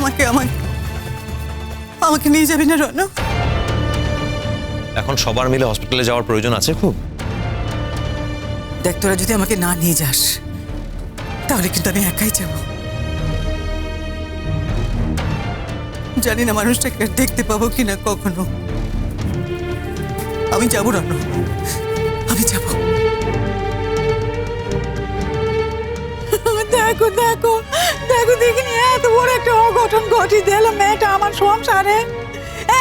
আমাকে আমাকে আমাকে নিয়ে যাবি না রণ? এখন সবার মিলে হসপিটালে যাওয়ার প্রয়োজন আছে খুব? দেখ, তোরা যদি আমাকে না নিয়ে যাস তাহলে কিন্তু আমি একাই যাব। জানি না মানুষটাকে আর দেখতে পাবো কিনা কখনো। আমি যাবো রণ, আমি যাবো। দেখো দেখো দেখো, দেখিনি এত বড় একটা অঘটন ঘটে দিল মেয়েটা আমার সংসারে।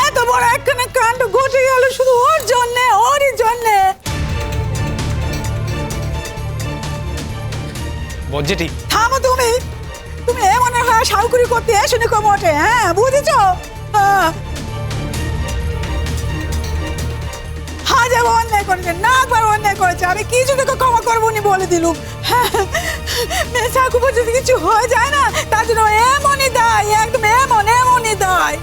এত বড় একখানে কাণ্ড ঘটে গেল শুধু ওর জন্যে, ওরই জন্যে। বজ্জেটি থামো তুমি, তুমি এমন হয় সাউকুরি করতে এসো নি কমোটে, হ্যাঁ বুঝেছ? হাজার অন্যায় করেছে, না একবার অন্যায় করেছে, আমি কিছু থেকে ক্ষমা করবো নি বলে দিলুম। মেয়ে সাকুপুর যদি কিছু হয়ে যায় না, তার জন্য এমনই দায়, একদম এমনই দায়।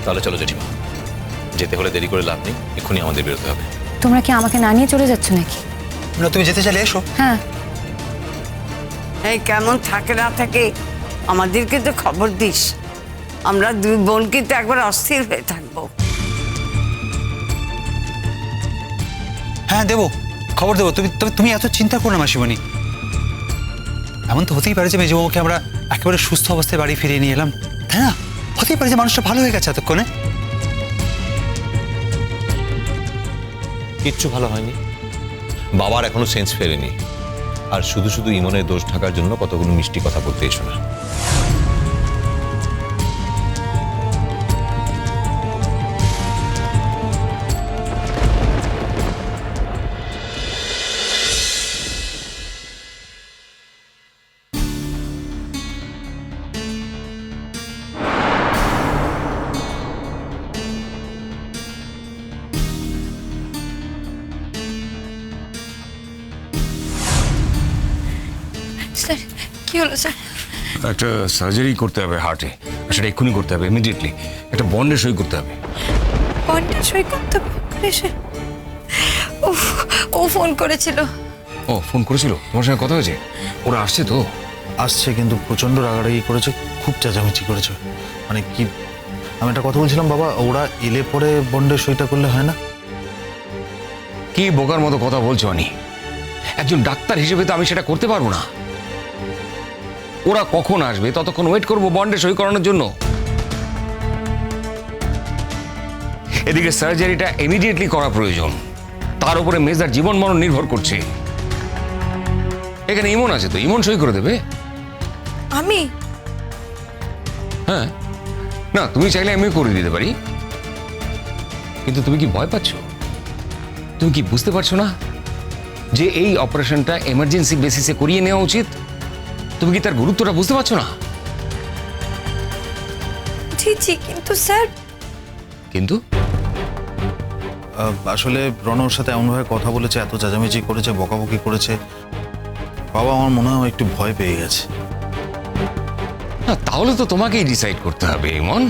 তাহলে চলো জেঠিমা, যেতে হলে দেরি করে লাভ নেই, এক্ষুনি আমাদের বেরোতে হবে। তোমরা কি আমাকে না নিয়ে চলে যাচ্ছ নাকি? না, তুমি যেতে চাইলে এসো। হ্যাঁ, এই কেমন থাকে না থাকে আমাদেরকে তো খবর দিস, আমরা দুই বোন কিন্তু একবার অস্থির হয়ে থাকবো। হ্যাঁ দেবো, খবর দেবো। তুমি এত চিন্তা করো না মাসিমণি। এমন তো হতেই পারে যে মেজবাবুকে আমরা একেবারে সুস্থ অবস্থায় বাড়ি ফিরিয়ে নিয়ে এলাম, তাই না? হতেই পারে যে মানুষটা ভালো হয়ে গেছে এতক্ষণে। কিচ্ছু ভালো হয়নি, বাবার এখনো সেন্স ফেরেনি। আর শুধু শুধু ইমনের দোষ ঢাকার জন্য কতগুলো মিষ্টি কথা বলতে এসো না। স্যার কি হলো স্যার? একটা সার্জারি করতে হবে হার্টে, সেটা এক্ষুনি করতে হবে, ইমিডিয়েটলি। একটা বন্ডে সই করতে হবে। বন্ডে সই করতে হবে? ও ফোন করেছিল। ও ফোন করেছিল? তোমার সঙ্গে কথা হয়েছে? ওরা আসছে তো? আসছে, কিন্তু প্রচন্ড রাগারাগি করেছে, খুব চেঁচামেচি করেছে। মানে কি, আমি একটা কথা বলছিলাম বাবা, ওরা এলে পরে বন্ডে সইটা করলে হয় না? কি বোকার মতো কথা বলছো আনি? একজন ডাক্তার হিসেবে তো আমি সেটা করতে পারবো না। ওরা কখন আসবে ততক্ষণ ওয়েট করবো বন্ডে সই করানোর জন্য। এদিকে সার্জারিটা ইমিডিয়েটলি করা প্রয়োজন, তার উপরে মেজার জীবন মরণ নির্ভর করছে। এখানে ইমন আছে তো, ইমন সই করে দেবে। আমি? হ্যাঁ, না তুমি চাইলে আমি করে দিতে পারি, কিন্তু তুমি কি ভয় পাচ্ছ? তুমি কি বুঝতে পারছো না যে এই অপারেশনটা এমার্জেন্সি বেসিসে করিয়ে নেওয়া উচিত? তুমি কি তার গুরুত্বটা বুঝতে পারছো না? জি জি, কিন্তু স্যার। কিন্তু আসলে রণর সাথে এমনভাবে কথা বলেছে, এত চেঁচামেচি করেছে, বকাবকি করেছে, বাবা আমার মনে হয় একটু ভয় পেয়ে গেছে। না, তাহলে তো তোমাকেই ডিসাইড করতে হবে ইমন,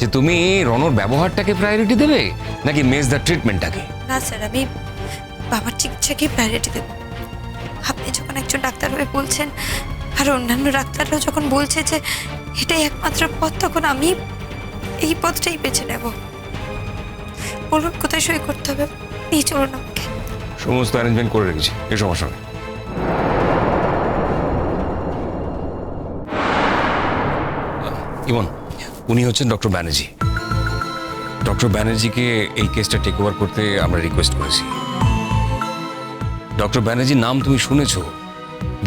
যে তুমি রণর ব্যবহারটাকে প্রায়োরিটি দেবে নাকি মেজদার ট্রিটমেন্টটাকে। না স্যার, আমি বাবার চিকিৎসাকে প্রায়োরিটি দেব। আপনি যখন একজন ডাক্তার হয়ে বলছেন, আর অন্যান্য ডাক্তাররাও যখন বলছে যে এটাই একমাত্র পথ, তখন আমি এই পথটাই বেছে নেব। বলুন কোথায় সই করতে হবে, নিয়ে চলুন আমাকে। সমস্ত অ্যারেঞ্জমেন্ট করে রেখেছি, এসো আমার সঙ্গে। ইমন, উনি হচ্ছেন ডক্টর ব্যানার্জি। ডক্টর ব্যানার্জিকে এই কেসটা টেক ওভার করতে আমরা রিকোয়েস্ট করেছি। ডক্টর ব্যানার্জির নাম তুমি শুনেছো,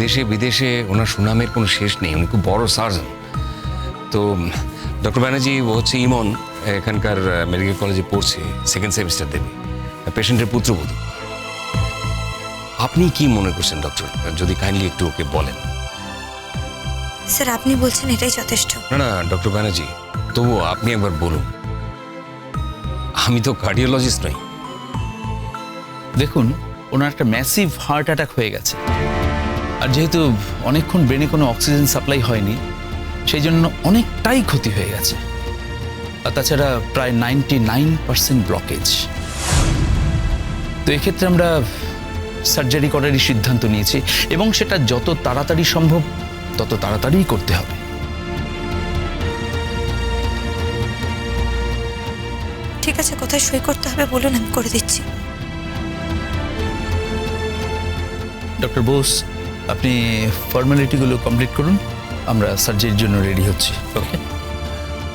দেশে বিদেশে ওনার সুনামের কোনো শেষ নেই, উনি খুব বড় সার্জন। তো ডক্টর ব্যানার্জি হচ্ছে ইমন, এখানকার মেডিকেল কলেজে পড়ছে, সেকেন্ড সেমিস্টার দেবে, পেশেন্টের পুত্রবধূ। আপনি কি মনে করছেন ডক্টর, যদি কাইন্ডলি একটু ওকে বলেন? স্যার আপনি বলছেন এটাই যথেষ্ট? না না ডক্টর ব্যানার্জি, তবুও আপনি একবার বলুন, আমি তো কার্ডিওলজিস্ট নই। দেখুন, ওনার একটা ম্যাসিভ হার্ট অ্যাটাক হয়ে গেছে, আর যেহেতু অনেকক্ষণ ব্রেনে কোনো অক্সিজেন সাপ্লাই হয়নি, সেই জন্য অনেকটাই ক্ষতি হয়ে গেছে। আর তাছাড়া প্রায় 99% ব্লকেজ। তো এক্ষেত্রে আমরা সার্জারি করারই সিদ্ধান্ত নিয়েছি এবং সেটা যত তাড়াতাড়ি সম্ভব তত তাড়াতাড়িই করতে হবে। ঠিক আছে, কোথায় সই করতে হবে বলুন, আমি করে দিচ্ছি। ডক্টর বোস, আপনি ফর্মালিটিগুলো কমপ্লিট করুন, আমরা সার্জারির জন্য রেডি হচ্ছি। ওকে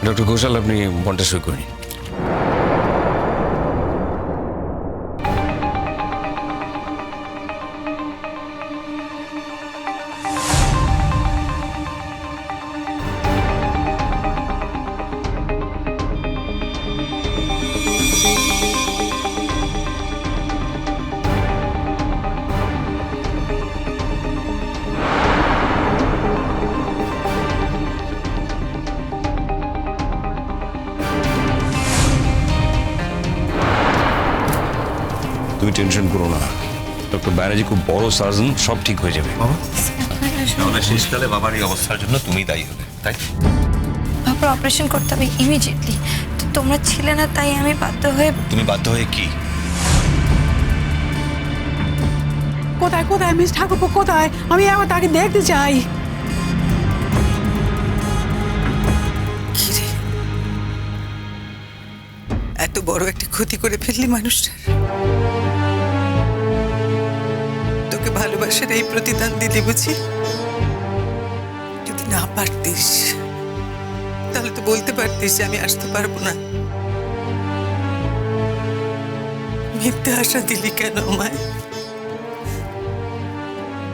ডক্টর ঘোষাল, আপনি বন্ডটা সই করে নিন। তুমি টেনশন করো না, ডক্টর ব্যানার্জি খুব বড় সার্জন, সব ঠিক হয়ে যাবে। তাহলে শেষকালে বাবার এই অবস্থার জন্য তুমি দায়ী হবে, তাই? বাবার অপারেশন করতে হবে ইমিডিয়েটলি। তোমরা ছিলে না, তাই আমি বাধ্য হয়ে। তুমি বাধ্য হয়ে কি? কোথায় কোথায় মিস ঠাকুরপো, কোথায়? আমি আবার তাকে দেখতে চাই। কি রে, এত বড় একটা ক্ষতি করে ফেললি মানুষটার। তোকে ভালোবাসার এই প্রতিদান দিলি বুঝি? যদি না পারতিস তাহলে তো বলতে পারতিস যে আমি আসতে পারবো না। মিথ্যে আশা দিলি কেন আমায়?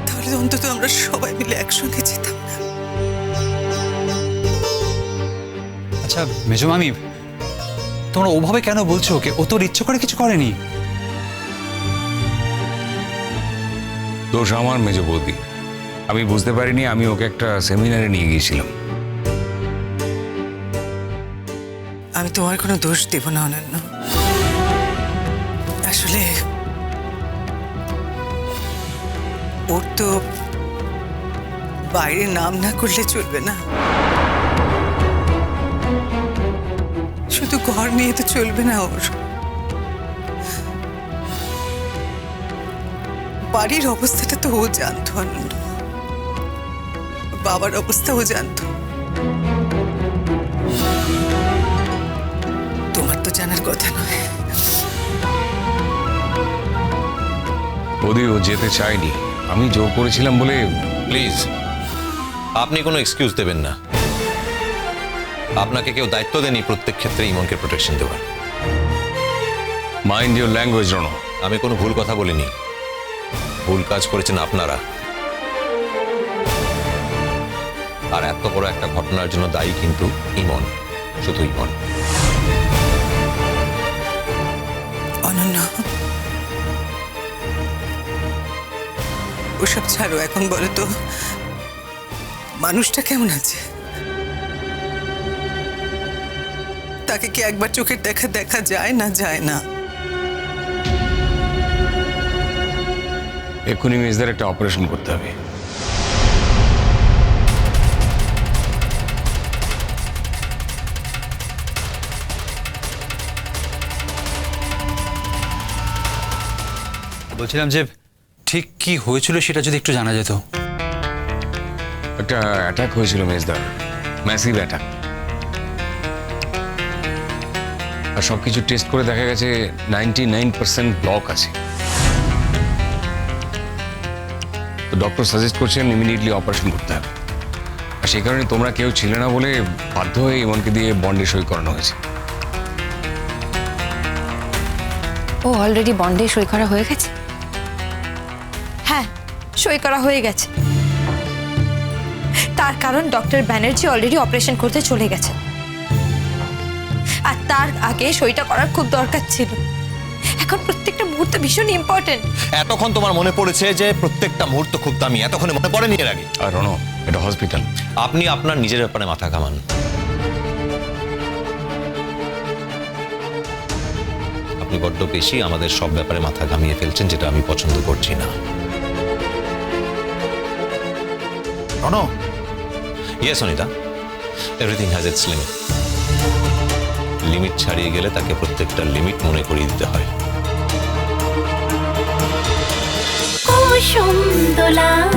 তাহলে অন্তত আমরা সবাই মিলে একসঙ্গে যেতাম না? আচ্ছা মেজো মামি, তোমরা ওভাবে কেন বলছো ওকে? ও তোর ইচ্ছে করে কিছু করেনি। দোষ আমার মেজো বৌদি, আমি বুঝতে পারিনি, আমি ওকে একটা সেমিনারে নিয়ে গিয়েছিলাম। আমি তোমার কোনো দোষ দেব না অনন্য। আসলে ওর তো বাইরে নাম না করলে চলবে না, শুধু ঘর নিয়ে তো চলবে না ওর। বাড়ির অবস্থাটা তো ও জানতো আনন্দ, বাবার অবস্থা ও জানতো। তোমার তো জানার কথা নয়। বৌদি, ও যেতে চায়নি, আমি জোর করেছিলাম বলে। প্লিজ, আপনি কোনো এক্সকিউজ দেবেন না। আপনাকে কেউ দায়িত্ব দেয়নি প্রত্যেক ক্ষেত্রে ইমনকে প্রোটেকশন দেওয়ার। Mind your language Rono. আমি কোনো ভুল কথা বলিনি, ভুল কাজ করেছেন আপনারা। আর এত বড় একটা ঘটনার জন্য দায়ী কিন্তু ইমন, শুধু ইমন। অনন্য, ওসব ছাড়ো, এখন বলো তো মানুষটা কেমন আছে? তাকে কি একবার চোখের দেখা যায় না যায় না? এক্ষুনি মেজদার একটা অপারেশন করতে হবে। বলছিলাম যে ঠিক কি হয়েছিল সেটা যদি একটু জানা যেত। একটা অ্যাটাক হয়েছিল মেজদার, ম্যাসিভ অ্যাটাক। আর সবকিছু টেস্ট করে দেখা গেছে 99% ব্লক আছে। তো ডক্টর সাজেস্ট করছেন ইমিডিয়েটলি অপারেশন করতে হবে। আর সেই কারণে তোমরা কেউ ছিলে না বলে বাধ্য হয়ে ইমনকে দিয়ে বন্ডে সই করানো হয়েছে। ও অলরেডি বন্ডে সই করা হয়ে গেছে? হ্যাঁ, সই করা হয়ে গেছে। তার কারণ ডক্টর ব্যানার্জি অলরেডি অপারেশন করতে চলে গেছে, আর তার আগে সইটা করার খুব দরকার ছিল। এখন প্রত্যেকটা মুহূর্ত ভীষণ ইম্পর্টেন্ট। এতক্ষণ তোমার মনে পড়েছে যে প্রত্যেকটা মুহূর্ত খুব দামি, এতক্ষণে মনে পড়েনি এর আগে? আর রনো, এটা হসপিটাল। আপনি আপনার নিজের ব্যাপারে মাথা ঘামান। আপনি বড্ড বেশি আমাদের সব ব্যাপারে মাথা ঘামিয়ে ফেলছেন, যেটা আমি পছন্দ করছি না। রনো, yes Anita, everything has its limit. Limit ছাড়িয়ে গেলে তাকে প্রত্যেকটা লিমিট মনে করিয়ে দিতে হয়। কুসুম দোলা